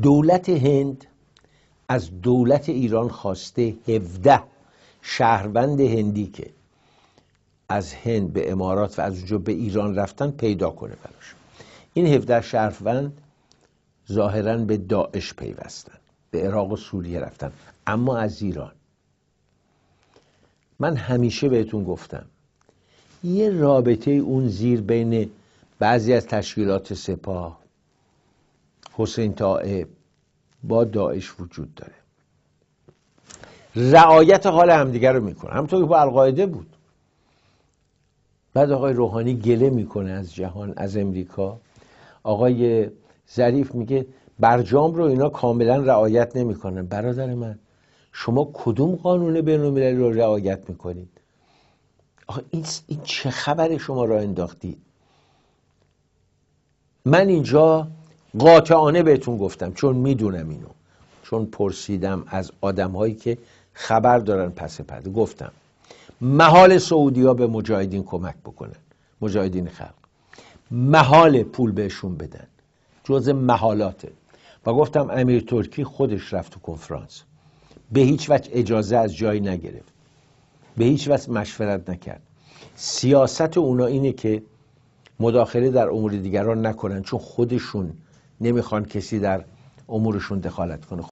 دولت هند از دولت ایران خواسته 17 شهروند هندی که از هند به امارات و از اونجا به ایران رفتن پیدا کنه براش. این 17 شهروند ظاهراً به داعش پیوستن، به عراق و سوریه رفتن، اما از ایران. من همیشه بهتون گفتم یه رابطه اون زیر بین بعضی از تشکیلات سپاه، حسین طائب با داعش وجود داره. رعایت حال همدیگر رو میکنه، همونطور که با القاعده بود. بعد آقای روحانی گله میکنه از جهان، از امریکا. آقای ظریف میگه برجام رو اینا کاملا رعایت نمیکنن. برادر من، شما کدوم قانون بین‌المللی رو رعایت میکنید؟ آخه این چه خبر شما را انداختید؟ من اینجا قاطعانه بهتون گفتم، چون میدونم اینو، چون پرسیدم از آدم‌هایی که خبر دارن پس پرده، گفتم محال سعودی‌ها به مجاهدین کمک بکنن، مجاهدین خلق، محال پول بهشون بدن، جز محالاته. و گفتم امیر ترکی خودش رفت تو کنفرانس، به هیچ وجه اجازه از جایی نگرفت، به هیچ وجه مشورت نکرد. سیاست اونا اینه که مداخله در امور دیگران نکنن، چون خودشون نمیخوان کسی در امورشون دخالت کنه.